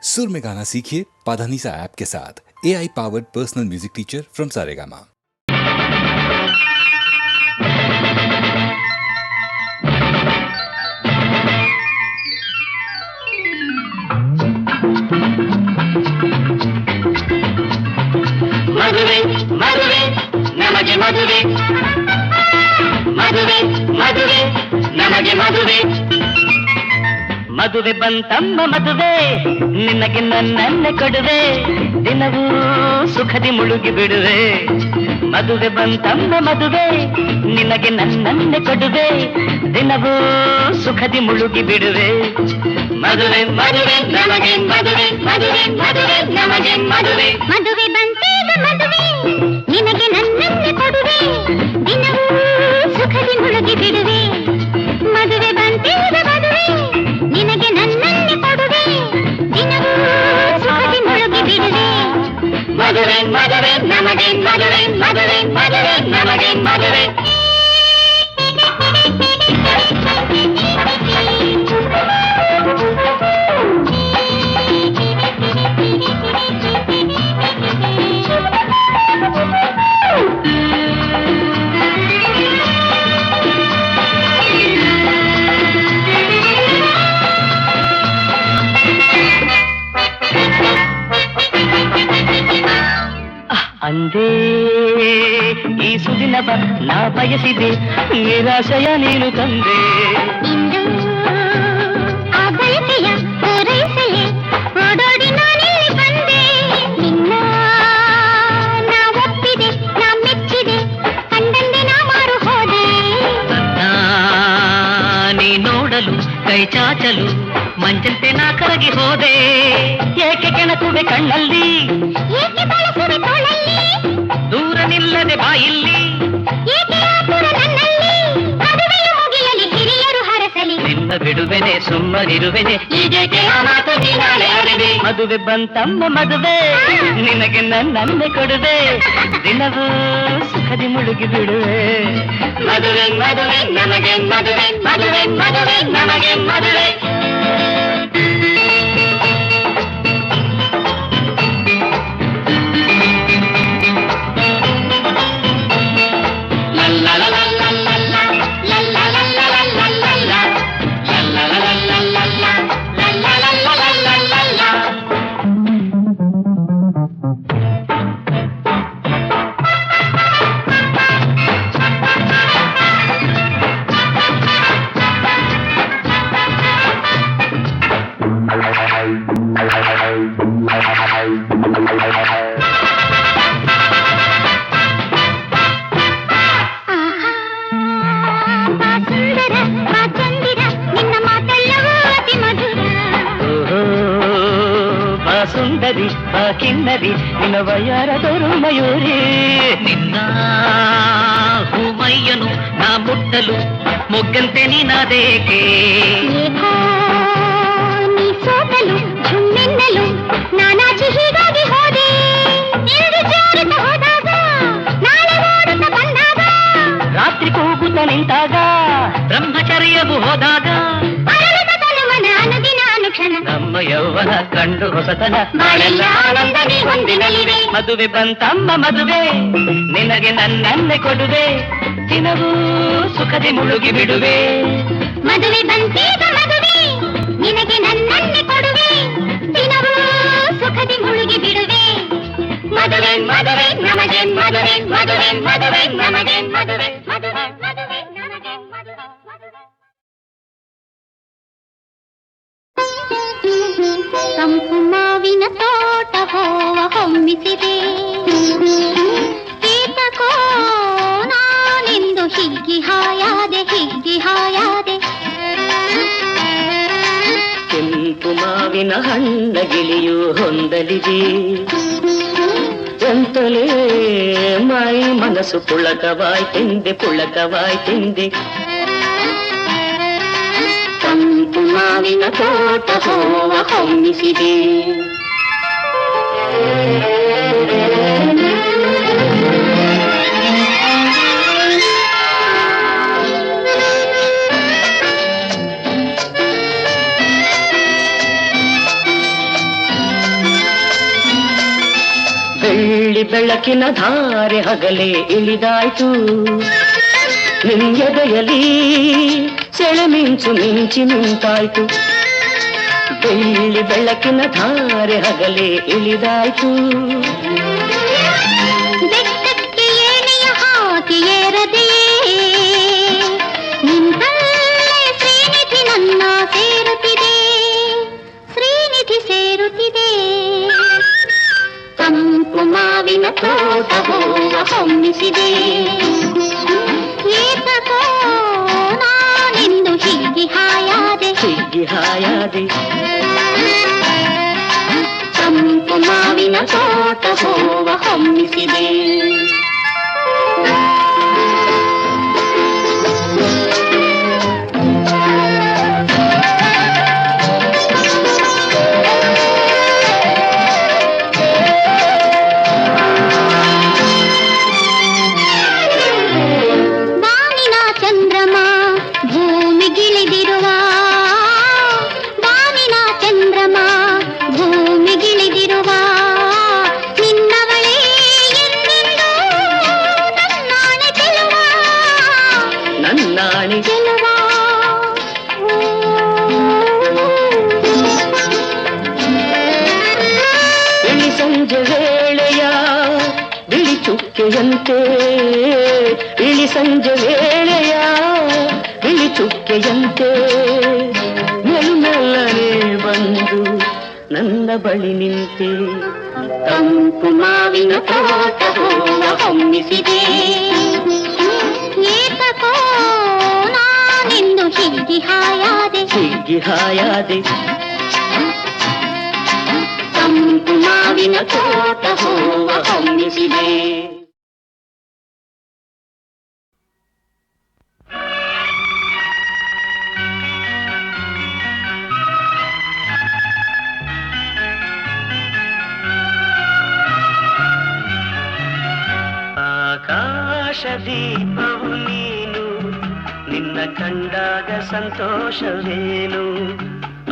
सुर में गाना सीखिए पाधानीसा ऐप के साथ। AI powered personal music teacher from Saregama. ಮದುವೆ ಮದುವೆ ನಮಗೆ ಮದುವೆ ಮದುವೆ ಮದುವೆ ನಮಗೆ ಮದುವೆ ಮದುವೆ ಬಂತಮ್ಮ ಮದುವೆ ನಿನಗೆ ನನ್ನನ್ನೇ ಕೊಡುವೆ ದಿನವೂ ಸುಖದಿ ಮುಳುಗಿ ಬಿಡುವೆ ಮದುವೆ ಬಂತಮ್ಮ ಮದುವೆ ನಿನಗೆ ನನ್ನನ್ನೇ ಕೊಡುವೆ ದಿನವೂ ಸುಖದಿ ಮುಳುಗಿ ಬಿಡುವೆ ಮದುವೆ ಮದುವೆ ನಮಗೆ ಮದುವೆ ಮದುವೆ ಮದುವೆ ನಮಗೆ ಮದುವೆ ಮದುವೆ ಬಂತೀಗ ಮದುವೆ ನಿನಗೆ ನನ್ನನ್ನೇ ಕೊಡುವೆ ದಿನವೂ ಸುಖದಿ ಮುಳುಗಿ ಬಿಡುವೆ ಮದುವೆ ಬಂತೀಗ ಮದುವೆ ನಿನಗೆ ನನ್ನನ್ನೇ ಕೊಡುವೆ ದಿನವೂ ಸುಖದಿ ಮುಳುಗಿ ಬಿಡುವೆ ಮದುವೆ ಮದುವೆ ನಮಗೆ ಮದುವೆ ಮದುವೆ ಮದುವೆ ನಮಗೆ ಮದುವೆ ಅಂದೇ ಈ ಸುದಿನವ ನಾ ಬಯಸಿದೆ ನಿರಾಶಯ ನೀನು ತಂದೆ ಇಂದು ಆ ಬಯಕೆಯ ಪೂರೈಸಲೇ ಓಡೋಡಿ ನಾನಿಲ್ಲಿ ಬಂದೆ ನಿನ್ನ ನಾ ಒಪ್ಪಿದೆ ನಾ ಮೆಚ್ಚಿದೆ ಕಂಡಂದೆ ನಾ ಮಾರು ಹೋದೆ ನೀ ನೋಡಲು ಕೈ ಚಾಚಲು ಮಂಚಂತೆ ನಾ ಕರಗಿ ಹೋದೆ ಏಕೆ ಕೆಣಕುವೆ ಕಣ್ಣಲ್ಲಿ ಏಕೆ ಬಳಸುವೆ ತೋಳಲ್ಲಿ ದೂರ ನಿಲ್ಲದೆ ಬಾಯಿಲ್ಲಿ ಏಕೆ ಆತುರ ನನ್ನಲ್ಲಿ ಮದುವೆಯು ಮುಗಿಯಲಿ ಹಿರಿಯರು ಹರಸಲಿ ನಿನ್ನ ಬಿಡುವೆನೆ ಸುಮ್ಮನಿರುವೆನೆ ಈಗೇಕೆ ಆ ಮಾತು ನೀನಾಳೆ ಆಡಿದೆ ಮದುವೆ ಬಂತಮ್ಮ ಮದುವೆ ನಿನಗೆ ನನ್ನನ್ನೇ ಕೊಡುವೆ ದಿನವೂ ಸುಖದಿ ಮುಳುಗಿ ಬಿಡುವೆ ಮದುವೆ ಮದುವೆ ನಮಗೆ ಮದುವೆ ಮದುವೆ ಮದುವೆ ನಮಗೆ ಮದುವೆ ಸುಂದರಿ ಆ ಕಿನ್ನರಿ ನಿನ್ನ ವಯ್ಯಾರದವರು ಮಯೂರಿ ನಿನ್ನ ಹೂಮಯ್ಯನು ನಾ ಮುಟ್ಟಲು ಮೊಗ್ಗಂತೆ ನೀನಾದೇಕೆ ಏಕೋ ನೀ ಸೋತಲು ಸುಮ್ಮೆನ್ನಲು ನಾನಾಚಿ ಹೀಗಾಗಿ ಹೋದೆ ಇಂದು ಜಾರುತ್ತ ಹೋದಾಗ ನಾಳೆ ಓಡುತ್ತ ಬಂದಾಗ ರಾತ್ರಿ ಕೂಗುತ್ತ ನಿಂತಾಗ ಬ್ರಹ್ಮಚರ್ಯವು ಹೋದಾಗ ಅರಳಿದ ತನುವನ ಅನುದಿನ ಅನುಕ್ಷಣ ನಮ್ಮ ಯೌವನ ಕಂಡು ಹೊಸತನ ಬಾಳೆಲ್ಲ ಆನಂದವೇ ಹೊಂದಿನಲಿವೆ ಮದುವೆ ಬಂತಮ್ಮ ಮದುವೆ ನಿನಗೆ ನನ್ನನ್ನೇ ಕೊಡುವೆ ದಿನವೂ ಸುಖದಿ ಮುಳುಗಿ ಬಿಡುವೆ ಮದುವೆ ಬಂತೀಗ ಮದುವೆ ನಿನಗೆ ನನ್ನನ್ನೇ ಕೊಡುವೆ ದಿನವೂ ಸುಖದಿ ಮುಳುಗಿ ಬಿಡುವೆ ಮದುವೆ ಮದುವೆ ನಮಗೆ ಮದುವೆ ಮದುವೆ ಮದುವೆ ನಮಗೆ ಮದುವೆ ಮದುವೆ ಮದುವೆ ನಮಗೆ ಮದುವೆ ತಂಪು ಮಾವಿನ ತೋಟ ಹೋವ ಹೊಮ್ಮಿಸಿದೆ ಕೀಟಕೋ ನಾನೆಂದು ಹಿಗ್ಗಿ ಹಾಯಾದೆ ಕೆಂಪು ಮಾವಿನ ಹಣ್ಣ ಗಿಳಿಯು ಹೊಂದಲಿದೆ ಎಂತಲೇ ಮೈ ಮನಸ್ಸು ಪುಳಕವಾಯ್ತೆಂದೆ ತಂಪು ಮಾವಿನ ತೋಟ ಹೋವ ಹೊಮ್ಮಿಸಿದೆ ಬೆಳಕಿನ ಧಾರೆ ಹಗಲೇ ಇಳಿದಾಯ್ತು ನಿಂಗೆದೆಯಲಿ ಸೆಳೆ ಮಿಂಚು ಮಿಂಚಿ ನಿಂತಾಯ್ತು ಬೆಳ್ಳಿ ಬೆಳಕಿನ ಧಾರೆ ಹಗಲೇ ಇಳಿದಾಯ್ತು ಬೆಟ್ಟಕ್ಕೆ ಏಣಿಯ ಹಾಕಿ ಏರದೆಯೇ ನಿಂತಲ್ಲೇ ಶ್ರೀನಿಧಿ ನನ್ನ ಸೇರುತ್ತಿದೆ ಶ್ರೀನಿಧಿ ಸೇರುತ್ತಿದೆ ತಂಪು ಮಾವಿನ ತೋಟ ಹೂವ ಹೊಮ್ಮಿಸಿದೆ ಏತಕೋ ನಾನೆಂದು ಹಿಗ್ಗಿ ಹಾಯಾದೆ ತಂಪು ಮಾವಿನ ತೋಟ ಹೂವ ಹೊಮ್ಮಿಸಿದೆ ಇಳಿ ಸಂಜೆ ವೇಳೆಯ ಇಳಿ ಚುಕ್ಕೆಯಂತೆ ಮೆಲ್ಲನೆ ಬಂದು ನನ್ನ ಬಳಿ ನಿಂತೆ ತಂಪು ಮಾವಿನ ತೋಟ ಹೂವ ಹೊಮ್ಮಿಸಿದೆ ಏತಕೋ ನಾನೆಂದು ಹಿಗ್ಗಿ ಹಾಯಾದೆ ತಂಪು ಮಾವಿನ ತೋಟ ಹೂವ ಹೊಮ್ಮಿಸಿದೆ ಆಕಾಶದೀಪವು ನೀನು ನಿನ್ನ ಕಂಡಾಗ ಸಂತೋಷವೇನು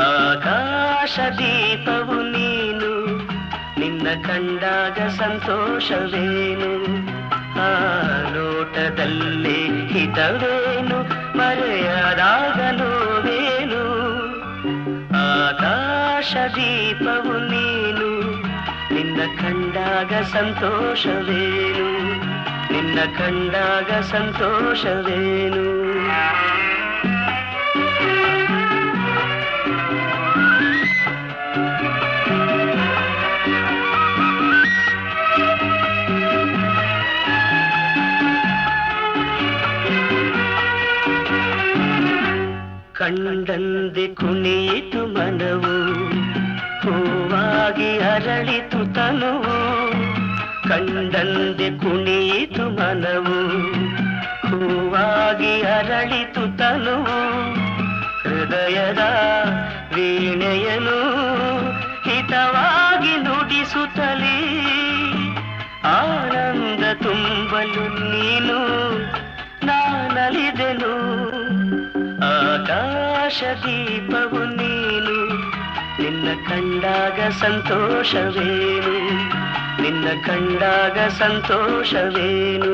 ಆಕಾಶದೀಪವು ನೀನು ನಿನ್ನ ಕಂಡಾಗ ಸಂತೋಷವೇನು ಆ ನೋಟದಲ್ಲಿ ಹಿತವೇನು ಮರೆಯದಾಗ ನೋವೇನು ಆಕಾಶದೀಪವು ನೀನು ನಿನ್ನ ಕಂಡಾಗ ಸಂತೋಷವೇನು ನಿನ್ನ ಕಂಡಾಗ ಸಂತೋಷವೇನು ಕಂಡಂದೆ ಕುಣಿಯಿತು ಮನವು ಹೂವಾಗಿ ಅರಳಿತು ತನುವು ಕಂಡಂದೆ ಕುಣಿಯಿತು ಮನವು ಹೂವಾಗಿ ಅರಳಿತು ತನುವು ಹೃದಯದ ವೀಣೆಯನು ಹಿತವಾಗಿ ನುಡಿಸುತ್ತಲೇ ಆನಂದ ತುಂಬಲು ನೀನು ನಾನಲಿದೆನು ಆಕಾಶದೀಪವು ನೀನು ನಿನ್ನ ಕಂಡಾಗ ಸಂತೋಷವೇನು ನಿನ್ನ ಕಂಡಾಗ ಸಂತೋಷವೇನು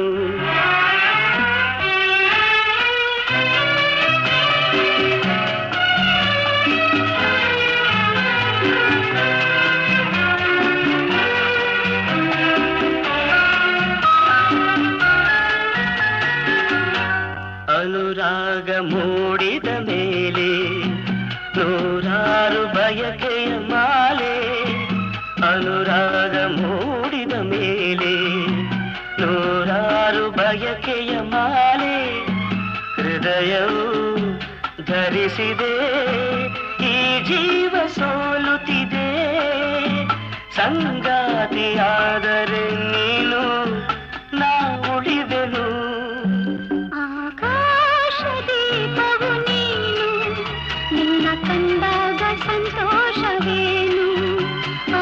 ಅನುರಾಗ ಮೂಡಿದ ಮೇಲೆ ನೂರಾರು ಬಯಕೆಯ ಮಾಲೆ ಅನುರಾಗ ಮೂಡಿದ ಮೇಲೆ ನೂರಾರು ಬಯಕೆಯ ಮಾಲೆ ಹೃದಯವು ಧರಿಸಿದೆ ಈ ಜೀವ ಸೋಲುತ್ತಿದೆ ಸಂಗಾತಿಯಾದರೆ ನೀನು ನಾ ಉಳಿದೆನು ಆಕಾಶದೀಪವು ನೀನು ನಿನ್ನ ಕಂಡಾಗ ಸಂತೋಷವೇನು ಆ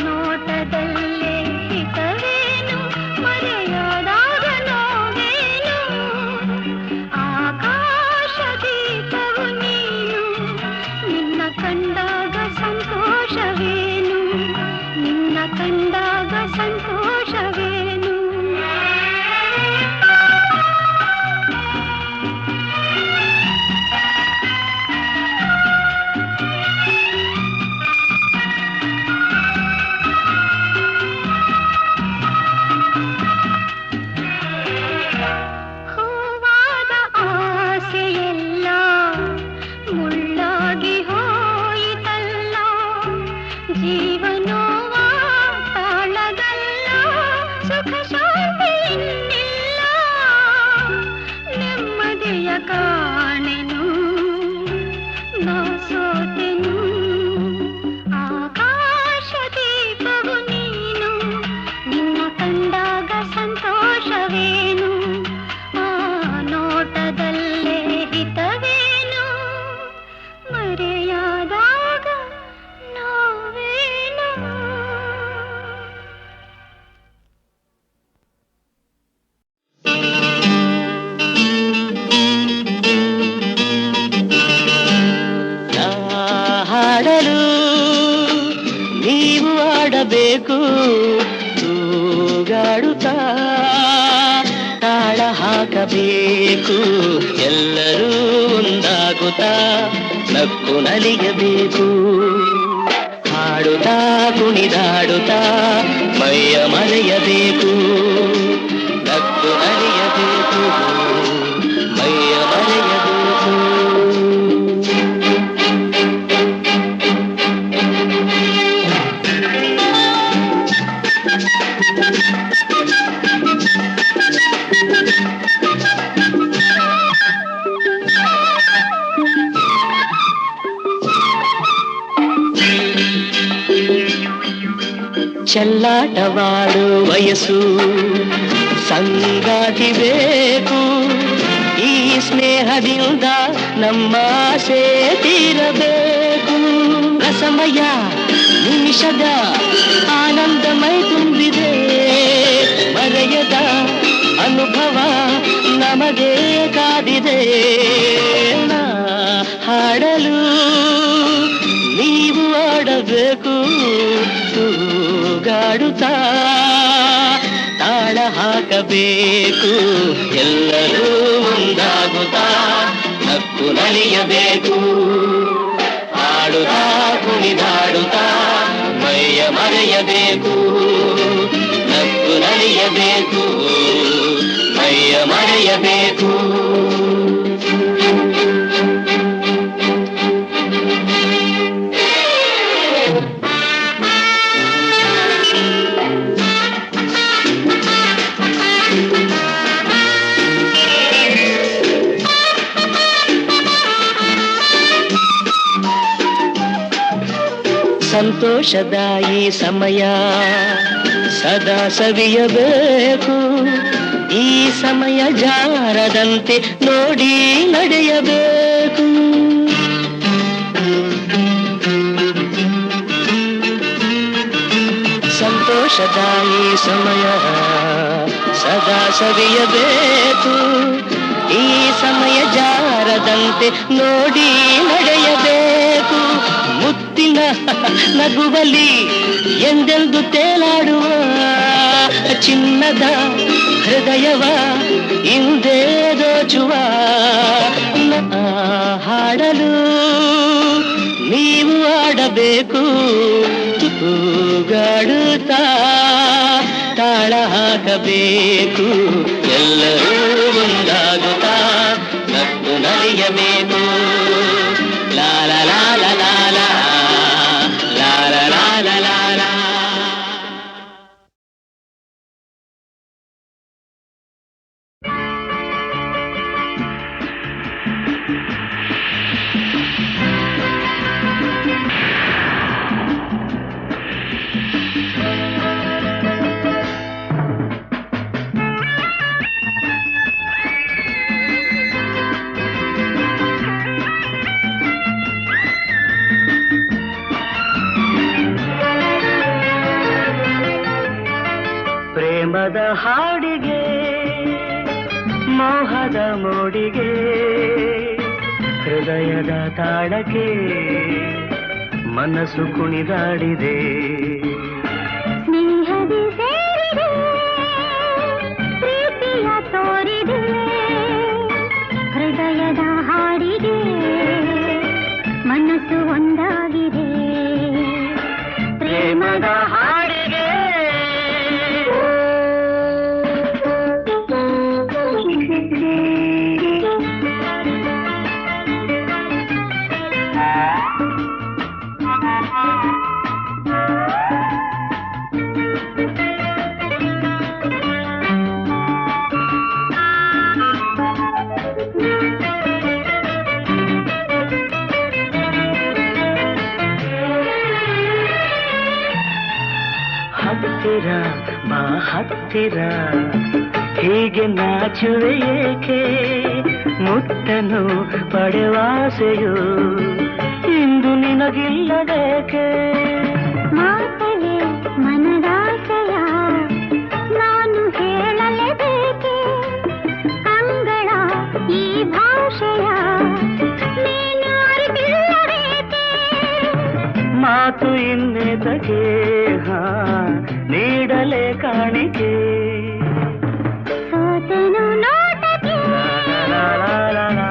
ನೋಟದಲ್ಲೇ ಹಿತವೇನು ಮರೆಯದಾಗ ನೋವೇನು ಆಕಾಶದೀಪವು ನೀನು ನಿನ್ನ ಕಂಡಾಗ ಸಂತೋಷವೇನು ನಿನ್ನ ಕಂಡಾಗ ಸಂತೋಷ ಜೀವನೋವ ತಾಳಗಲ್ಲ ಸುಖ ಶಾಂತಿ ಇನ್ನಿಲ್ಲ ನೆಮ್ಮದಿಯ ಕಾಣೆನು ನಾ ಸೋತೆನು ಆಕಾಶ ದೀಪವು ನೀನು ನಿನ್ನ ಕಂಡಾಗ ಸಂತೋಷವೇನು ಆ ನೋಟದಲ್ಲೇ ಹಿತವೇನು ಮರೆಯಾದಾಗ ನೋವೇನು ನಾ ಹಾಡಲು ನೀವು ಆಡಬೇಕು ತೂಗಾಡುತ್ತಾ ತಾಳ ಹಾಕಬೇಕು ಎಲ್ಲರೂ ಒಂದಾಗುತ್ತಾ ನಕ್ಕು ನಲಿಯಬೇಕು ಹಾಡುತ್ತಾ ಕುಣಿದಾಡುತ್ತಾ ಮೈಯ ಮರೆಯಬೇಕು ನಕ್ಕು ನಲಿಯಬೇಕು ಮೈಯ ಮರೆಯಬೇಕು ಚೆಲ್ಲಾಟವಾಡು ವಯಸ್ಸು ಸಂಗಾತಿ ಬೇಕು ಈ ಸ್ನೇಹದಿಂದ ನಮ್ಮ ಆಸೆ ತೀರಬೇಕು ರಸಮಯ ನಿಮಿಷದ ಆನಂದಮೈ ತುಂಬಿದೆ ಮರೆಯದ ಅನುಭವ ನಮಗೆ ಕಾದಿದೆ ನಾ ಹಾಡಲು ನೀವು ಆಡಬೇಕು ತೂಗಾಡುತ್ತಾ ತಾಳ ಹಾಕಬೇಕು ಎಲ್ಲರೂ ಒಂದಾಗುತ್ತಾ ನಕ್ಕು ನಲಿಯಬೇಕು ಹಾಡುತ್ತಾ ಕುಣಿದಾಡುತ್ತಾ ಮೈಯ ಮರೆಯಬೇಕು ನಕ್ಕು ನಲಿಯಬೇಕು ಮೈಯ ಮರೆಯಬೇಕು ಸಂತೋಷದ ಈ ಸಮಯ ಸದಾ ಸವಿಯಬೇಕು ಈ ಸಮಯ ಜಾರದಂತೆ ನೋಡಿ ನಡೆಯಬೇಕು ಸಂತೋಷದ ಈ ಸಮಯ ಸದಾ ಸವಿಯಬೇಕು ಈ ಸಮಯ ಜಾರದಂತೆ ನೋಡಿ ನಡೆಯಬೇಕು ಮುತ್ತಿನ ನಗುವಲಿ ಎಂದೆಂದು ತೇಲಾಡುವ ಚಿನ್ನದ ಹೃದಯವ ಹಿಂದೆ ದೋಚುವ ಹಾಡಲು ನೀವು ಆಡಬೇಕು ತೂಗಾಡುತ್ತಾ ತಾಳ ಹಾಕಬೇಕು ಎಲ್ಲರೂ ಒಂದಾಗುತ್ತಾ ನಕ್ಕು ನಲಿಯಬೇಕು ಲಾಲ ಲಾಲ ಲಾಲ ಲಾಲ ಲಾಲ ಲಾಲ ಪ್ರೇಮದ ಹಾಡಿಗೆ ಮೋಹದ ಮೋಡಿಗೆ ಹೃದಯದ ತಾಳಕ್ಕೆ ಮನಸ್ಸು ಕುಣಿದಾಡಿದೆ ಸ್ನೇಹದಿ ಸೇರಿದೆ ಪ್ರೀತಿಯ ತೋರಿದೆ ಹೃದಯದ ಹಾಡಿಗೆ ಮನಸ್ಸು ಒಂದಾಗಿದೆ ಪ್ರೇಮದ ಹಾಡಿಗೆ ಹತ್ತಿರ ಬಾ ಹತ್ತಿರ ಹೀಗೆ ನಾಚುವೆ ಏಕೆ ಮುತ್ತನು ಪಡೆವಾಸೆಯು ಇಂದು ನಿನಗಿಲ್ಲದೇಕೆ ಮಾತವೇ ಮನದಾಸೆಯ ನಾನು ಹೇಳಲೇಬೇಕೆ ಅಂಗಳ ಈ ಭಾಷೆಯ ನೀನು ಅರಿತಿಲ್ಲಬೇಕೆ ಮಾತು ಇನ್ನೆದಗೆ ನೀಡಲೇ ಕಾಣಿಕೆ ಸೋತೆನು ನೋಟಕ್ಕೆ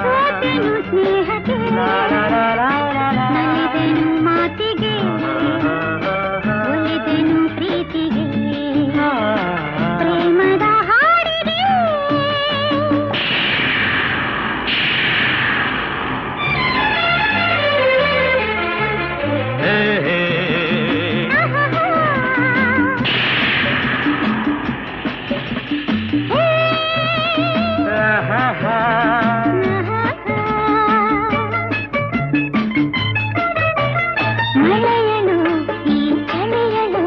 ಸೋತೆನು ಸ್ನೇಹಕ್ಕೆ ನಲಿದೆನು ಮಾತಿಗೆ ಒಲಿದೆನು ಪ್ರೀತಿಗೆ ಪ್ರೇಮದ ಹಾಡಿಗೆ ಮಳೆಯಲು ಈ ಚಳಿಯಲು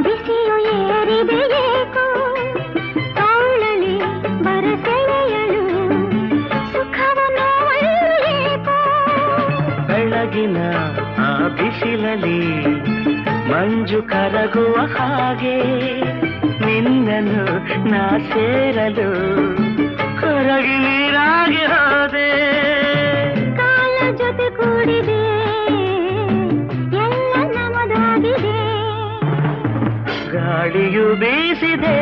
ಬಿಸಿಯು ಏರಿದೆಯೇಕೋ ತೋಳಲಿ ಬರಸೆಳೆಯಲು ಸುಖವನ್ನು ಏಕೋ ಬೆಳಗಿನ ಆ ಬಿಸಿಲಲ್ಲಿ ಮಂಜು ಕರಗುವ ಹಾಗೆ ನಿನ್ನನ್ನು ನಾ ಸೇರಲು ಕರಗಿ ನೀರಾಗಿ ಹೋದೆ ಕಾಲ ಜೊತೆ ಕೂಡಿದೆ ಎಲ್ಲ ನಮದಾಗಿದೆ ಗಾಳಿಯು ಬೀಸಿದೆ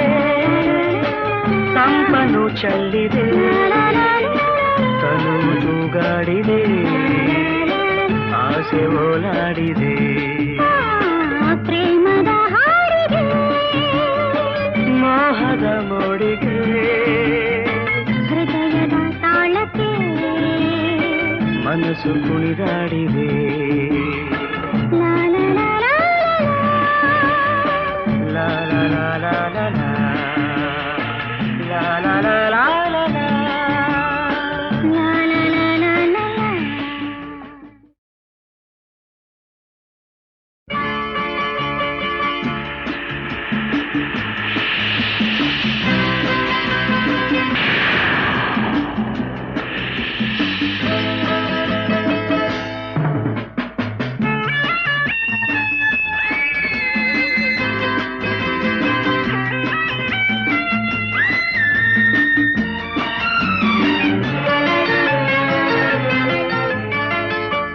ತಂಪನು ಚೆಲ್ಲಿದೆ ತನು ತೂಗಾಡಿದೆ ಆಸೆ ಓಲಾಡಿದೆ ಪ್ರೇಮದ ಹಾಡಿಗೆ ಮೋಹದ ಮೋಡಿಗೆ ಹೃದಯದ ತಾಳಕ್ಕೆ ಮನಸ್ಸು ಕುಣಿದಾಡಿದೆ ಲಾ ಲಾ ಲಾ ಲಾ ಲಾ ಲಾ ಲಾ ಲಾ ಲಾ ಲಾ ಲಾ ಲಾ ಲಾ ಲಾ ಲಾ ಲಾ. ಲಾ ಲಾ ಲಾ ಲಾ ಲಾ ಲಾ.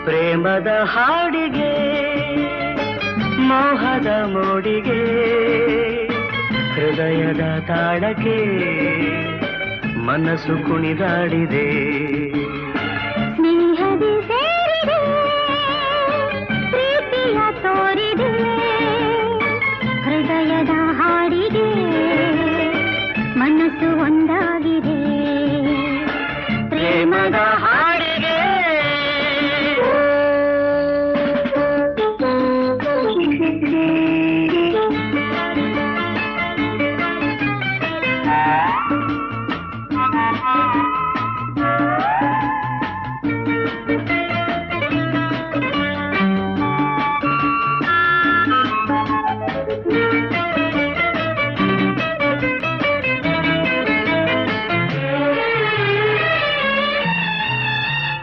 ಪ್ರೇಮದ ಹಾಡಿಗೆ ಮೋಹದ ಮೋಡಿಗೆ ಹೃದಯದ ತಾಳಕ್ಕೆ ಮನಸ್ಸು ಕುಣಿದಾಡಿದೆ ಸ್ನೇಹದಿ ಸೇರಿದೆ ಪ್ರೀತಿಯ ತೋರಿದೆ ಹೃದಯದ ಹಾಡಿಗೆ ಮನಸ್ಸು ಒಂದಾಗಿದೆ ಪ್ರೇಮದ ಹಾಡಿಗೆ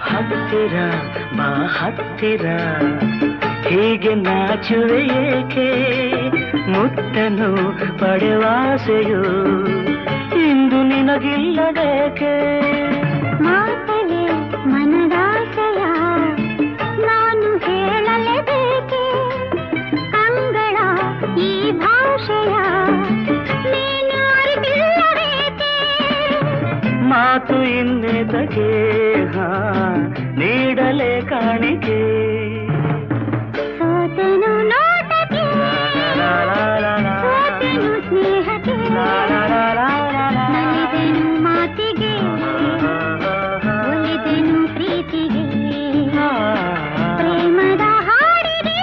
ಹತ್ತಿರ ಬಾ ಹತ್ತಿರ ಹೀಗೆ ನಾಚುವೆ ಏಕೆ ಮುತ್ತನು ಪಡೆವಾಸೆಯು ಇಂದು ನಿನಗಿಲ್ಲದೇಕೆ ಮಾತವೇ ಮನದಾಸೆಯ ನಾನು ಹೇಳಲೇಬೇಕೆ ಅಂಗಳ ಈ ಭಾಷೆಯ ನೀನು ಅರಿತಿಲ್ಲಬೇಕೆ ಮಾತು ಇನ್ನೆದಗೆ ನೀಡಲೇ ಕಾಣಿಕೆ ಸೋತೆನು ನೋಟಕ್ಕೆ ಸೋತೆನು ಸ್ನೇಹಕ್ಕೆ ನಲಿದೆನು ಮಾತಿಗೆ ಒಲಿದೆನು ಪ್ರೀತಿಗೆ ಪ್ರೇಮದ ಹಾಡಿಗೆ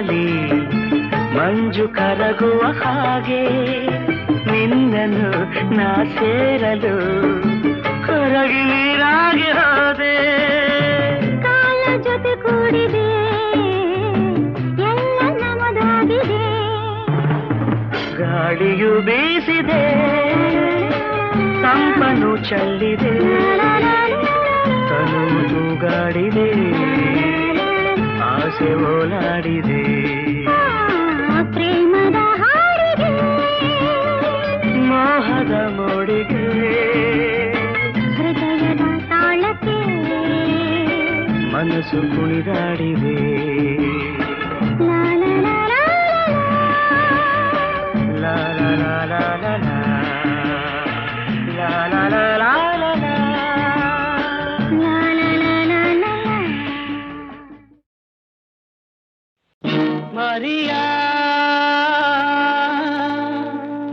ನೀರಲಿ ಮಂಜು ಕರಗುವ ಹಾಗೆ ನಿನ್ನನ್ನು ನಾ ಸೇರಲು ಕರಗಿ ನೀರಾಗಿ ಹೋದೆ. ಕಾಲ ಜೊತೆ ಕೂಡಿದೆ ಎಲ್ಲ ನಮದಾಗಿದೆ. ಗಾಳಿಯು ಬೀಸಿದೆ ತಂಪನು ಚೆಲ್ಲಿದೆ ತನು ತೂಗಾಡಿದೆ ಆಸೆ ಓಲಾಡಿದೆ. ಪ್ರೇಮದ ಹಾಡಿಗೆ ಮೋಹದ ಮೋಡಿಗೆ ಹೃದಯದ ತಾಳಕ್ಕೆ ಮನಸ್ಸು ಕುಣಿದಾಡಿದೆ. ಲಾ ಲಾ ಲಾ ಲಾ ಲಾ ಲಾ ಲಾ ಲಾ ಲಾ ಲಾ ಲಾ ಲಾ ಲಾ ಲಾ ಲಾ. ಲಾ ಲಾ ಲಾ ಲಾ ಲಾ. Maria,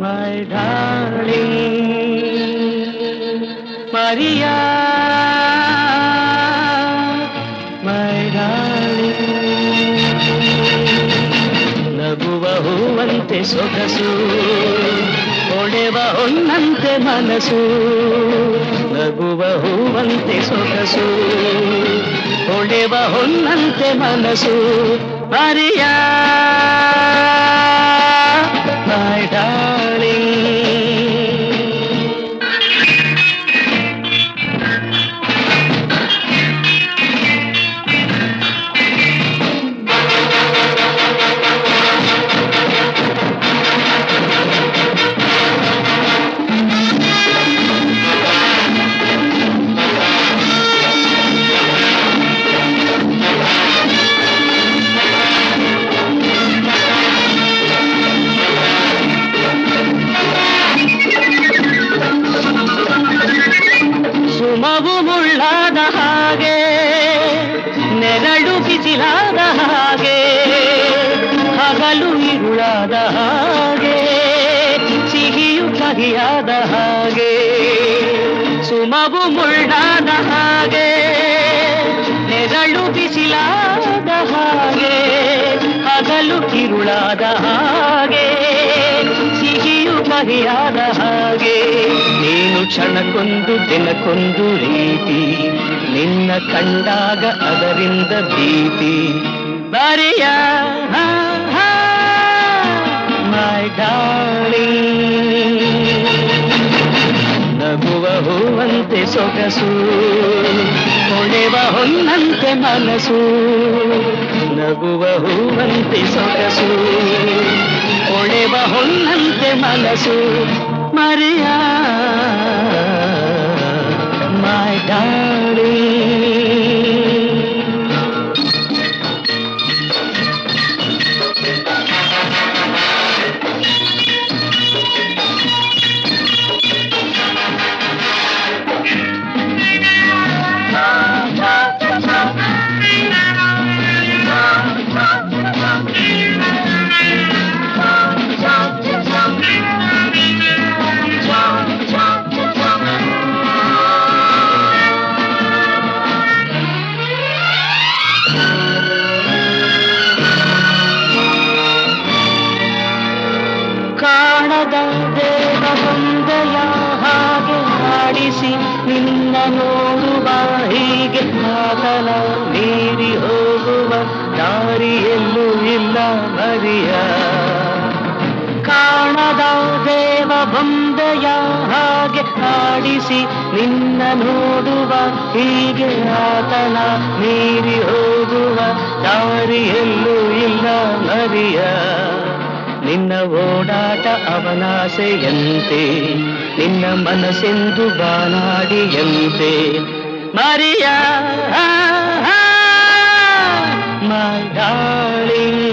my darling, Maria, my darling. ನಗುವ ಹೂವಂತೆ ಸೊಗಸು ಹೊಳೆವ ಹೊನ್ನಂತೆ ಮನಸ್ಸು. ನಗುವ ಹೂವಂತೆ ಸೊಗಸು ಹೊಳೆವ ಹೊನ್ನಂತೆ ಮನಸ್ಸು. Maria, my darling. ಸುಮವು ಮುಳ್ಳಾದ ಹಾಗೆ ನೆರಳು ಬಿಸಿಲಾದ ಹಾಗೆ ಹಗಲು ಇರುಳಾದ ಹಾಗೆ ಸಿಹಿಯು ಕಹಿಯಾದ ಹಾಗೆ. ಸುಮವು ಮುಳ್ಳಾದ ಹಾಗೆ ನೆರಳು ಬಿಸಿಲಾದ ಹಾಗೆ ಹಗಲು ಇರುಳಾದ ಹಾಗೆ ಸಿಹಿಯು ಕಹಿಯಾದ ಹಾಗೆ. ನೀನು ಕ್ಷಣಕ್ಕೊಂದು ದಿನಕ್ಕೊಂದು ರೀತಿ ನಿನ್ನ ಕಂಡಾಗ ಅದರಿಂದ ಭೀತಿ. ಬಾರಿಯ ಮೈ ಡಾರ್ಲಿಂಗ್. ನಗುವ ಹೂವಂತೆ ಸೊಗಸು ಹೊಳೆವ ಹೊನ್ನಂತೆ ಮನಸ್ಸು. ನಗುವ ಹೂವಂತೆ ಸೊಗಸು ಹೊಳೆವ ಹೊನ್ನಂತೆ ಮನಸ್ಸು. Maria, my darling. ಕಾಣದ ದೇವ ಬಂದೆಯ ಹಾಗೆ ಆಡಿಸಿ ನಿನ್ನ ನೋಡುವ ಹೀಗೆ ಆತನ ಮೀರಿ ಹೋಗುವ ದಾರಿಯಲ್ಲೂ ಇಲ್ಲ ಮರಿಯ. ಕಾಣದ ದೇವ ಬಂದೆಯ ಹಾಗೆ ಆಡಿಸಿ ನಿನ್ನ ನೋಡುವ ಹೀಗೆ ಆತನ ಮೀರಿ ಹೋಗುವ ದಾರಿಯಲ್ಲೂ ಇಲ್ಲ ಮರಿಯ. ನಿನ್ನ ಓಡಾಟ ಅವನಾಸೆಯಂತೆ ನಿನ್ನ ಮನಸ್ಸೆಂದು ಬಾನಾಡಿಯಂತೆ. ಮರಿಯ ಮೈ ಡಾರ್ಲಿಂಗ್.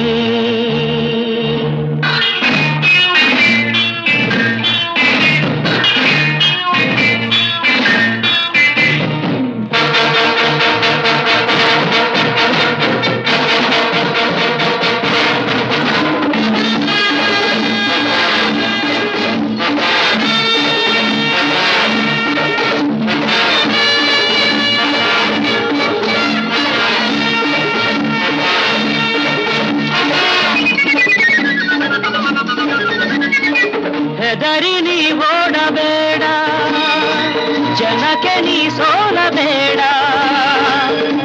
ಯಾಕೆ ನೀ ಸೋಲಬೇಡ,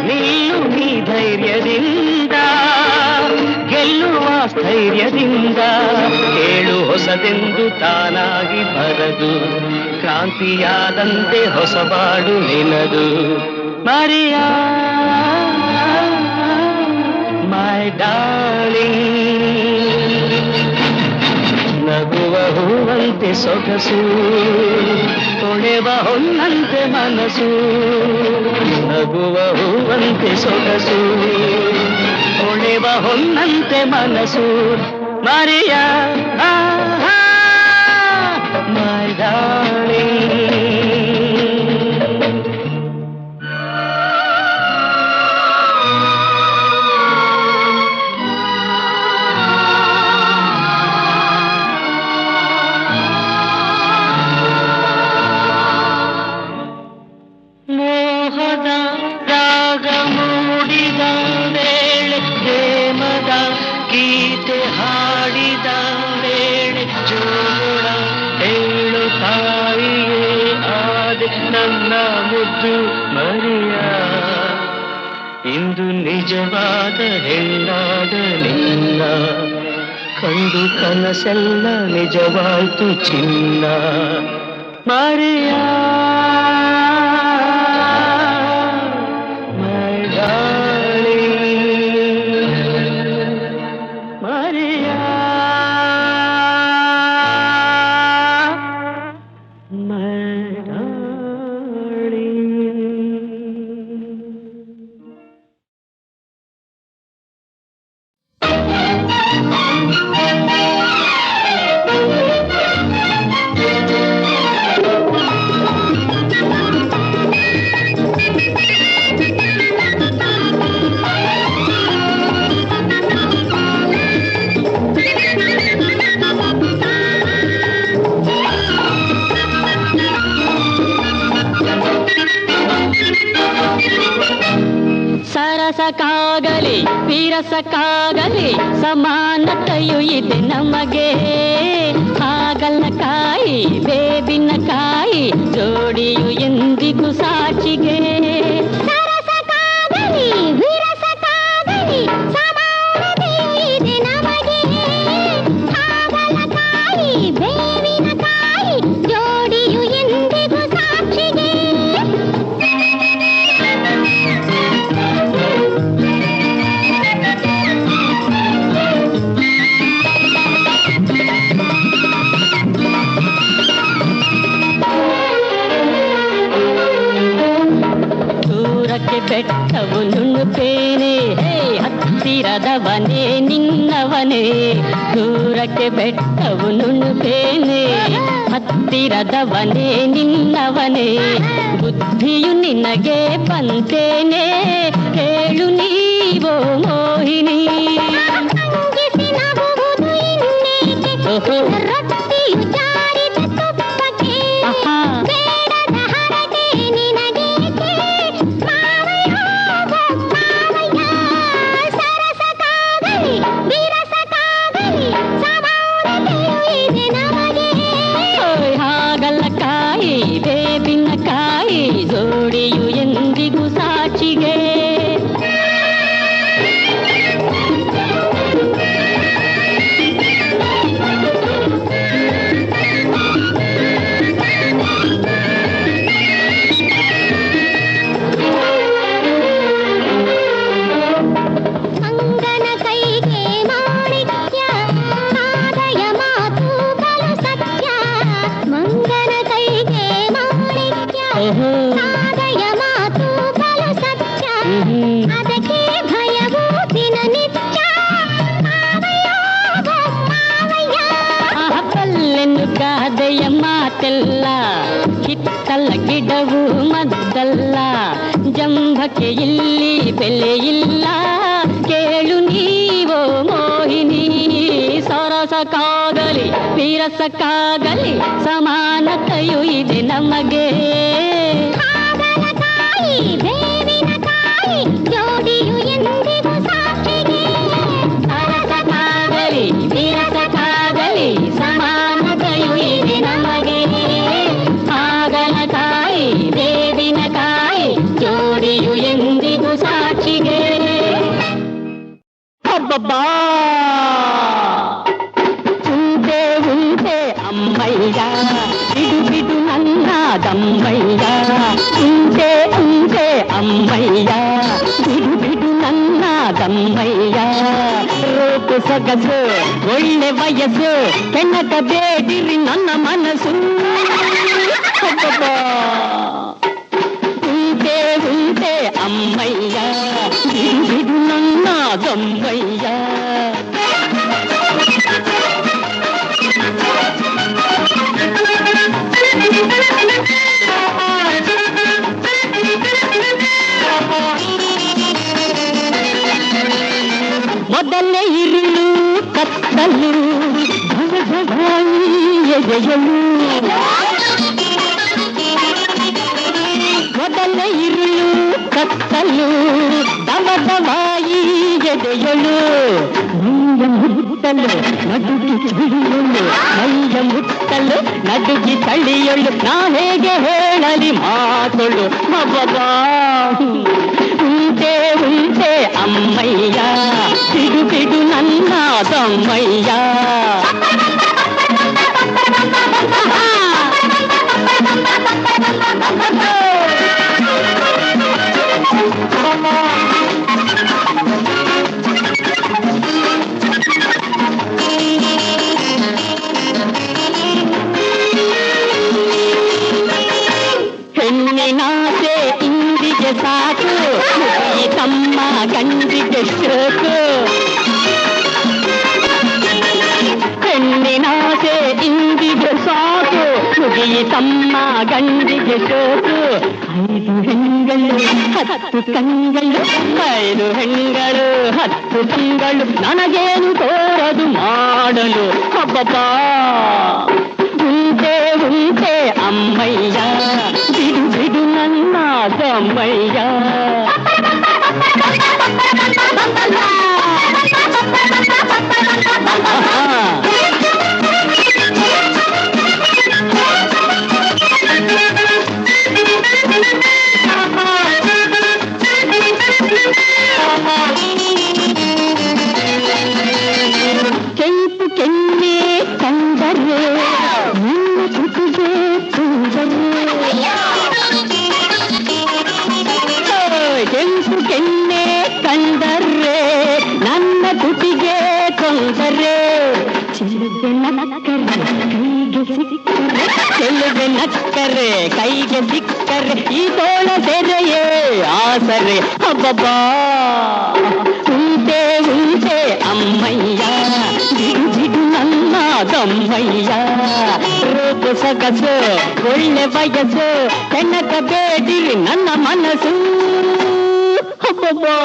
ನಿಲ್ಲು ನೀ ಧೈರ್ಯದಿಂದ, ಗೆಲ್ಲುವ ಸ್ಥೈರ್ಯದಿಂದ. ಕೇಳು ಹೊಸದೆಂದು ತಾನಾಗಿ ಬರದು, ಕ್ರಾಂತಿಯಾದಂತೆ ಹೊಸಬಾಡು ನಿನದು. ಮರಿಯಾ ಮೈ ಡಾರ್ಲಿಂಗ್, ನಗುವ ಹೂವಂತೆ ಸೊಗಸು, ತೊಳೆವ ಹೊನ್ನಂತೆ ಮನಸ್ಸು. ನಗುವ ಹೂವಂತೆ ಸೊಗಸು, ತೊಳೆವ ಹೊನ್ನಂತೆ ಮನಸ್ಸು. Maria my darling. ಮೋಹದ ರಾಗ ಮೂಡಿದ ವೇಳೆ, ಪ್ರೇಮದ ಗೀತೆ ಹಾಡಿದ ವೇಳೆ, ಜೋಳ ಹೇಳು ತಾಯಿಯೇ ಆದೆ ನನ್ನ ಮುದ್ದು ಮರಿಯ. ಇಂದು ನಿಜವಾದ ಹೆಣ್ಣಾದ ನಿನ್ನ ಕಂಡು ಕನಸೆಲ್ಲ ನಿಜವಾಯ್ತು ಚಿನ್ನ. ಮರಿಯ ಸರಸಕ್ಕಾಗಲಿ ವಿರಸಕ್ಕಾಗಲಿ ಸಮಾನತೆಯು ಇದೆ ನಮಗೆ. ಹಾಗಲಕಾಯಿ ಬೇಬಿನಕಾಯಿ ಜೋಡಿಯು ಎಂದಿಗೂ ಸಾಕ್ಷಿಗೆ. ಸರಸಕ್ಕಾಗಲಿ ವಿರಸಕ್ಕಾಗಲಿ ಸಮಾನತೆಯು ಇದೆ ನಮಗೆ. ಹಾಗಲಕಾಯಿ ಬೇವಿನಕಾಯಿ ಜೋಡಿಯು ಎಂದಿಗೂ ಸಾಕ್ಷಿಗೆ. ಬೆಟ್ಟವು ನುಣ್ಣುತ್ತೇನೆ, ಹತ್ತಿರದವನೇ ನಿನ್ನವನೇ. ದೂರಕ್ಕೆ ಬೆಟ್ಟವು ನುಣ್ಣುತ್ತೇನೆ, ಹತ್ತಿರದವನೇ ನಿನ್ನವನೇ. ಬುದ್ಧಿಯು ನಿನಗೆ ಬಂತೇನೆ, ಹೇಳು ನೀವೋ ಮೋಹಿನಿ. ರೊಟ್ಟಿಯು ಜಾರಿದ ತುಪ್ಪಕ್ಕೆ ಬೇಡದ ಹರಟೆ ನಿನಗೇಕೆ ಮಾವಯ್ಯ ಮಾವಯ್ಯ. ಸರಸಕ್ಕಾಗಲಿ ವಿರಸಕ್ಕಾಗಲಿ ಸಮಾನತೆಯು ಇದೆ ನಮಗೆ. ಹಾಗಲಕಾಯಿ ಬೇಬಿನಕಾಯಿ ಜೋಡಿಯು ಎಂದಿಗೂ ಸಾಕ್ಷಿಗೆ. ಮಂಗನ ಕೈಗೆ ಮಾಣಿಕ್ಯ, ಮಾದಯ ಮಾತು ಬಲು ಸತ್ಯ. ಮಂಗನ ಕೈಗೆ ಮಾಣಿಕ್ಯ, ಮಾದಯ ಮಾತು ಬಲು ಸತ್ಯ. ಅದಕ್ಕೆ ಭಯವು ದಿನನಿತ್ಯ. ಮಾವಯ್ಯ ಮಾವಯ್ಯ. ಕಲ್ಲೆನ್ನು ಗಾದೆಯ ಮಾತೆಲ್ಲ, ಹಿತ್ತಲ ಗಿಡವು ಮದ್ದಲ್ಲ. ಜಂಭಕ್ಕೆ ಇಲ್ಲಿ ಬೆಲೆಯಿಲ್ಲ, ಕೇಳು ನೀವೋ ಮೋಹಿನಿ. ಸರಸಕ್ಕಾಗಲಿ ವಿರಸಕ್ಕಾಗಲಿ ಸಮಾನತೆಯು ಇದೆ ನಮಗೆ. ಹಾಗಲಕಾಯಿ ಬೇವಿನಕಾಯಿ ಜೋಡಿಯು ಎಂದಿಗೂ ಸಾಕ್ಷಿಗೆ. ಸರಸಕ್ಕಾಗಲಿ ವಿರಸಕ್ಕಾಗಲಿ ಸಮಾನತೆಯು ಇದೆ ನಮಗೆ. ಹಾಗಲಕಾಯಿ ತೆಂಗಿನಕಾಯಿ ಜೋಡಿಯು ಎಂದಿಗೂ ಸಾಕ್ಷಿಗೆ. ಅಬ್ಬಬ್ಬಾ ಉಂಟೆ ಉಂಟೆ ಅಮ್ಮಯ್ಯ ಬಿಡು ಬಿಡು ನನ್ನ ದಮ್ಮಯ್ಯ. ಉಂಟೆ ಉಂಟೆ ಅಮ್ಮಯ್ಯ ಬಿಡು ಬಿಡು ನನ್ನ ದಮ್ಮಯ್ಯ. ರೂಪು ಸೊಗಸು ಒಳ್ಳೆ ವಯಸ್ಸು ಕೆಣಕ ಬೇಡಿರಿ ನನ್ನ ಮನಸ್ಸು. ಅಬ್ಬಬ್ಬಾ ಉಂಟೆ ಉಂಟೆ ಅಮ್ಮಯ್ಯ ಬಿಡು ಬಿಡು ನನ್ನ ದಮ್ಮಯ್ಯ. ಮೊದಲೇ ಇರುಳು ಕತ್ತಲು ಎದೆಯಲು. ಮೊದಲೇ ಇರುಳು ಕತ್ತಲು ದವದವಾಯಿ ಎದೆಯಲು. ಮೈಯ ಮುಟ್ಟಲು ನಡುಗಿ ಚಳಿಯಳು ಮೈಯ ಮುಟ್ಟಲು ನಡುಗಿ ಚಳಿಯಳು. ನಾ ಹೇಗೆ ಹೇಳಲಿ ಮಾತಳು ಮಬ್ಬಾ. ಉಂಟೆ ಉಂಟೆ ಅಮ್ಮಯ್ಯ ಬಿಡು ಬಿಡು ನನ್ನ ದಮ್ಮಯ್ಯ. ಹೆಣ್ಣಿನಾಸೆ ಇಂದಿಗೆ ಸಾಕು ಈ ತಮ್ಮ ಗಂಡಿಗೆ ಶೋಕು. ಹೆಣ್ಣಿನಾಸೆ ಇಂದಿಗೆ ಸಾಕು ಮುಗಿಯಿ ತಮ್ಮ ಗಂಡಿಗೆ ಶೋಕು. 5 ಹೆಣ್ಗಳು 10 ಕಂಗಳು 5 ಹೆಣ್ಗಳು 10 ಕಂಗಳು ನನಗೇನು ತೋರದು ಮಾಡಲು. ಅಬ್ಬಬ್ಬಾ ಉಂಟೆ ಉಂಟೆ ಅಮ್ಮಯ್ಯ ಬಿಡು ಬಿಡು ನನ್ನ ದಮ್ಮಯ್ಯ. ಕೆಂಪು ಕೆನ್ನೆ ಕಂಡರೆ ನಿನ್ನ ತುಟಿಗೆ ತುಂಡರೆ. ಕೆಂಪು ಕೆನ್ನೆ ಕಂಡರೆ ನನ್ನ ತುಟಿಗೆ ತೊಂದರೆ. ಚೆಲುವೆ ನಕ್ಕರೆ ಕೈಗೆ ಸಿಕ್ಕರೆ ಈ ತೋಳ ಸೆರೆಯೇ ಆಸರೆ. ಅಬ್ಬಬ್ಬಾ ಉಂಟೆ ಉಂಟೆ ಅಮ್ಮಯ್ಯ ಬಿಡು ಬಿಡು ನನ್ನ ದಮ್ಮಯ್ಯ. ರೂಪು ಸೊಗಸು ಒಳ್ಳೆ ವಯಸ್ಸು ಕೆಣಕ ಬೇಡಿರಿ ನನ್ನ ಮನಸ್ಸು. ಅಬ್ಬಬ್ಬಾ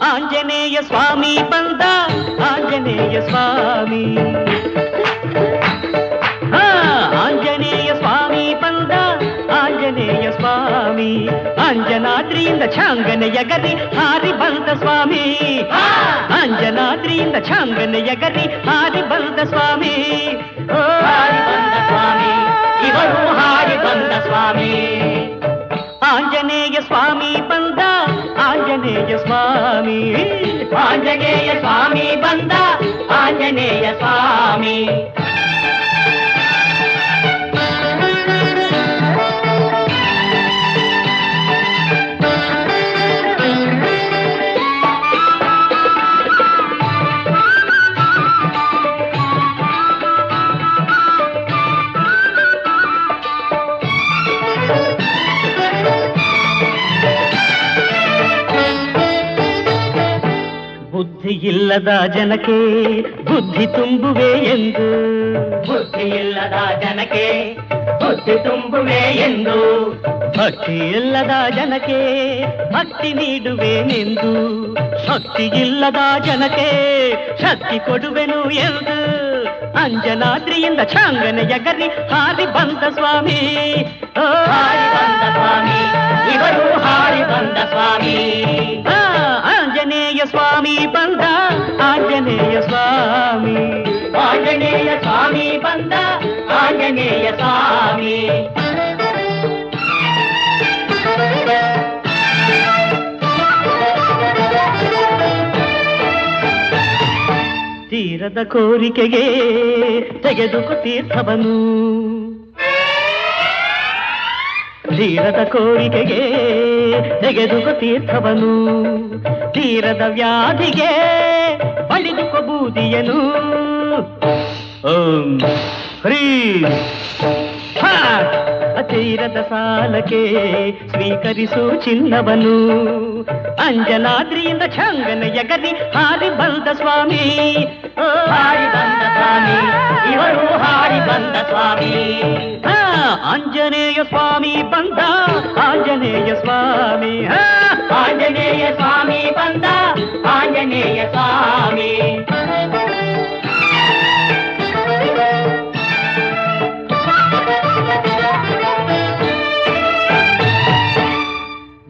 ಆಂಜನೇಯ ಸ್ವಾಮಿ ಬಂದ ಆಂಜನೇಯ ಸ್ವಾಮಿ. ಆಂಜನೇಯ ಸ್ವಾಮಿ ಬಂದ ಆಂಜನೇಯ ಸ್ವಾಮಿ. ಅಂಜನಾದ್ರಿಯಿಂದ ಛಾಂಗನೆಯ ಗರಿ ಹಾರಿ ಬಂದ ಸ್ವಾಮಿ. ಅಂಜನಾದ್ರಿಯಿಂದ ಛಾಂಗನೆಯ ಗರಿ ಹಾರಿ ಬಂದ ಸ್ವಾಮಿ. ಹಾರಿ ಬಂದ ಸ್ವಾಮಿ ಇವರು ಹಾರಿ ಬಂದ ಸ್ವಾಮಿ. ಆಂಜನೇಯ ಸ್ವಾಮಿ ಬಂದ ಆಂಜನೇಯ ಸ್ವಾಮಿ. ಆಂಜನೇಯ ಸ್ವಾಮಿ ಬಂದ ಆಂಜನೇಯ ಸ್ವಾಮಿ. ಇಲ್ಲದ ಜನಕ್ಕೆ ಬುದ್ಧಿ ತುಂಬುವೆ ಎಂದು, ಬುದ್ಧಿ ಇಲ್ಲದ ಜನಕ್ಕೆ ಬುದ್ಧಿ ತುಂಬುವೆ ಎಂದು, ಭಕ್ತಿ ಇಲ್ಲದ ಜನಕ್ಕೆ ಭಕ್ತಿ ನೀಡುವೆನೆಂದು, ಶಕ್ತಿ ಇಲ್ಲದ ಜನಕ್ಕೆ ಶಕ್ತಿ ಕೊಡುವೆನು ಎಂದು, ಅಂಜನಾದ್ರಿಯಿಂದ ಚಾಂಗನೆಯ ಗರಿ ಹಾರಿ ಬಂದ ಸ್ವಾಮಿ, ಹಾರಿ ಬಂದ ಸ್ವಾಮಿ, ಇವರು ಹಾರಿ ಬಂದ ಸ್ವಾಮಿ. ಆಂಜನೇಯ ಸ್ವಾಮಿ ಬಂದ, ಆಂಜನೇಯ ಸ್ವಾಮಿ, ಆಂಜನೇಯ ಸ್ವಾಮಿ ಬಂದ, ಆಂಜನೇಯ ಸ್ವಾಮಿ. ತೀರದ ಕೋರಿಕೆಗೆ ತೆಗೆದುಕೊ ತೀರ್ಥವನು, ತೀರದ ಕೋರಿಕೆಗೆ ತೆಗೆದುಕೊ ತೀರ್ಥವನು, ತೀರದ ವ್ಯಾಧಿಗೆ ಬಳಿದುಕೊ ಬೂದಿಯನು. ಓಂ ಹ್ರೀ ಹಾ. ತೀರದ ಸಾಲಕ್ಕೆ ಸ್ವೀಕರಿಸು ಚಿನ್ನವನು, ಅಂಜನಾದ್ರಿಯಿಂದ ಚಂಗನೆಯ ಗದಿ ಹಾರಿ ಬಂದ ಸ್ವಾಮಿ, ಹಾರಿ ಬಂದ ಸ್ವಾಮಿ, ಇವರು ಹಾರಿ ಬಂದ ಸ್ವಾಮಿ. ಆಂಜನೇಯ ಸ್ವಾಮಿ ಬಂದ, ಆಂಜನೇಯ ಸ್ವಾಮಿ, ಆಂಜನೇಯ ಸ್ವಾಮಿ ಬಂದ, ಆಂಜನೇಯ ಸ್ವಾಮಿ.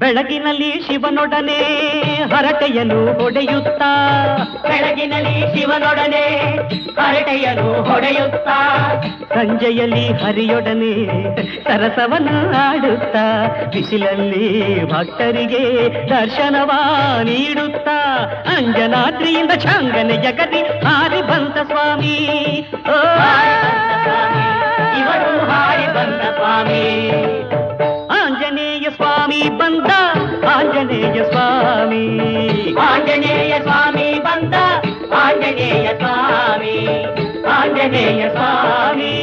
ಬೆಳಗಿನಲ್ಲಿ ಶಿವನೊಡನೆ ಹರಟೆಯನ್ನು ಹೊಡೆಯುತ್ತಾ, ಬೆಳಗಿನಲ್ಲಿ ಶಿವನೊಡನೆ ಹರಟೆಯನ್ನು ಹೊಡೆಯುತ್ತಾ, ಸಂಜೆಯಲ್ಲಿ ಹರಿಯೊಡನೆ ಸರಸವನ್ನು ಆಡುತ್ತಾ, ಬಿಸಿಲಲ್ಲಿ ಭಕ್ತರಿಗೆ ದರ್ಶನವ ನೀಡುತ್ತಾ, ಅಂಜನಾದ್ರಿಯಿಂದ ಚಾಂಗನೆಯ ಗದಿ ಹಾರಿ ಬಂದ ಸ್ವಾಮಿ, ಇವರು ಹಾರಿ ಬಂದ ಸ್ವಾಮಿ. ಆಂಜನೇಯ ಸ್ವಾಮಿ ಬಂದ, ಆಂಜನೇಯ ಸ್ವಾಮಿ, ಆಂಜನೇಯ ಸ್ವಾಮಿ ಬಂದ, ಆಂಜನೇಯ ಸ್ವಾಮಿ, ಆಂಜನೇಯ ಸ್ವಾಮಿ,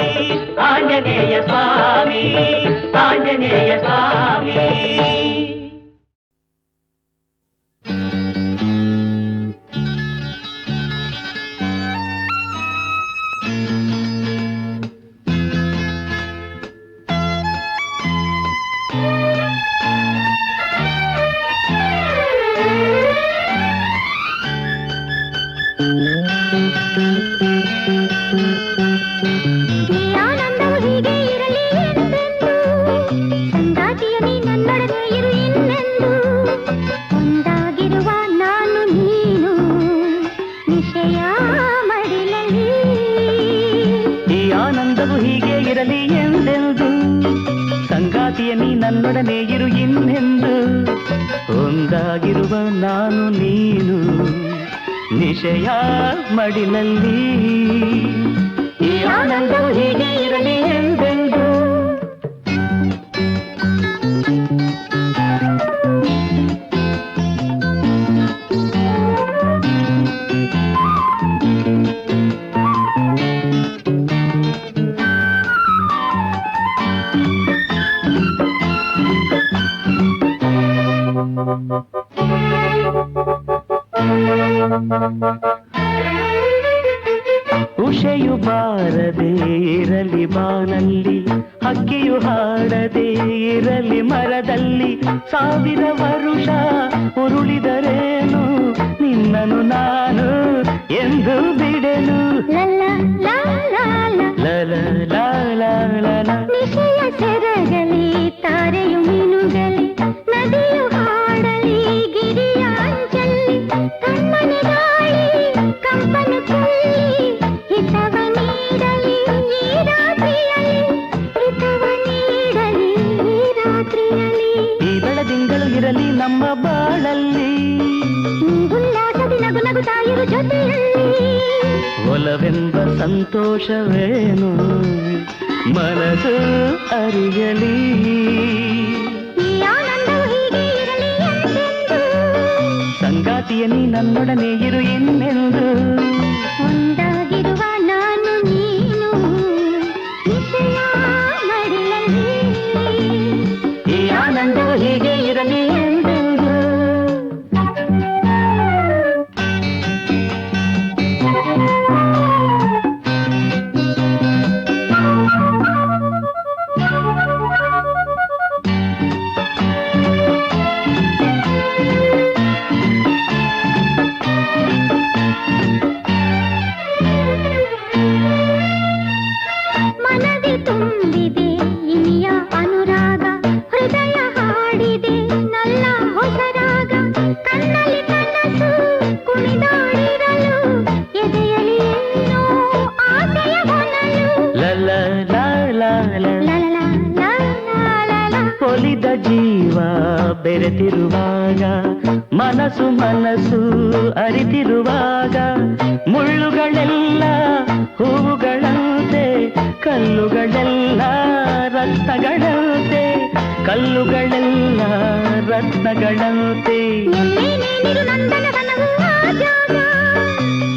ಆಂಜನೇಯ ಸ್ವಾಮಿ, ಆಂಜನೇಯ ಸ್ವಾಮಿ. ನನ್ನೊಡನೆ ಇರು ಇನ್ನೆಂದು, ಒಂದಾಗಿರುವ ನಾನು ನೀನು ನಿಶಯ ಮಡಿಲಲ್ಲಿ, ಈ ಆನಂದವು ಹೀಗೆ ಇರಲಿ ಎಂದೆಂದು. ಉಷೆಯು ಬಾರದೆ ಇರಲಿ ಬಾನಲ್ಲಿ, ಹಕ್ಕಿಯು ಹಾಡದೆ ಇರಲಿ ಮರದಲ್ಲಿ, ಸಾವಿರ ವರುಷ ಉರುಳಿದರೇನು ನಿನ್ನನು ನಾನು ಎಂದು ಬಿಡೆನು. ನಿಶೆಯ ಸೆರಗಲಿ ತಾರೆಯು ಮಿನುಗಲಿ, ನದಿಯು ಹಾಡಲಿ ಗಿರಿಯ ಅಂಚಲ್ಲಿ, ಕಮ್ಮನೆ ಗಾಳಿ ಕಂಪನು ಚಲ್ಲಿ, ಹಿತವ ನೀಡಲಿ ಈ ರಾತ್ರಿಯಲ್ಲಿ, ಹಿತವ ನೀಡಲಿ ಈ ರಾತ್ರಿಯಲ್ಲಿ. ಈ ಬೆಳದಿಂಗಳು ಇರಲಿ ನಮ್ಮ ಬಾಳಲ್ಲಿ, ಉಲ್ಲಾಸದಿ ನಗು ನಗುತ್ತಾ ಇರು ಜೊತೆಯಲ್ಲಿ. ಒಲವೆಂಬ ಸಂತೋಷವೇನು ಮನಸ್ಸು ಅರಿಯಲಿ, ಈ ಆನಂದವು ಹೀಗೆ ಇರಲಿ ಎಂದೆಂದು. ಸಂಗಾತಿಯ ನೀ ನನ್ನೊಡನೆ ಇರು ಇನ್ನೆಂದು, ಒಂದಾಗಿರುವ ನಾನು ನೀನು ನಿಶಯ ಮಡಿಲಲ್ಲಿ, ಈ ಆನಂದವು ಹೀಗೆ ಇರಲಿ ಎಂದೆಂದು. ಬಲ್ಲ ಹೊಸ ರಾಗ ಕಣ್ಣಲ್ಲಿ ಕನಸು ಕುಣಿದಾಡಿರಲು ಎದೆಯಲ್ಲಿ ಏನೋ ಆಸೆಯ ಹೊನಲು ಲಲ ಲಾಲ ಒಲಿದ ಜೀವ ಬೆರೆತಿರುವಾಗ ಮನಸ್ಸು ಮನಸ್ಸು ಅರಿತಿರುವಾಗ ಮುಳ್ಳುಗಳೆಲ್ಲ ಹೂವುಗಳಂತೆ ಕಲ್ಲುಗಳೆಲ್ಲ ರತ್ನಗಳಂತೆ ಕಲ್ಲುಗಳೆಲ್ಲ ರತ್ನಗಳಂತೆ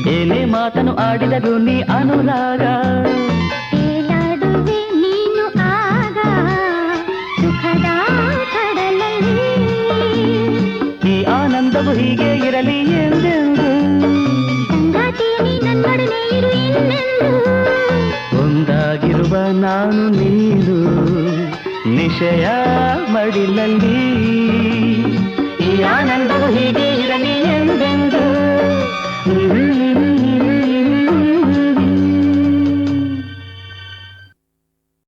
ಏನೇ ಮಾತನು ಆಡಿದರು ನೀ ಅನುರಾಗ ತೇಲಾಡುವೆ ನೀನು ಆಗ ಸುಖದ ಕಡಲಲ್ಲಿ ಈ ಆನಂದವು ಹೀಗೆ ಇರಲಿ ಎಂದೆಂದು ಸಂಗಾತಿ ನೀ ನನ್ನೊಡನೆ ಇರು ಇನ್ನೆಂದು ಒಂದಾಗಿರುವ ನಾನು ನೀನು ನಿಶಯ ಮಡಿಲಲ್ಲಿ ಈ ಆನಂದವು ಹೀಗೆ ಇರಲಿ ಎಂದೆಂದು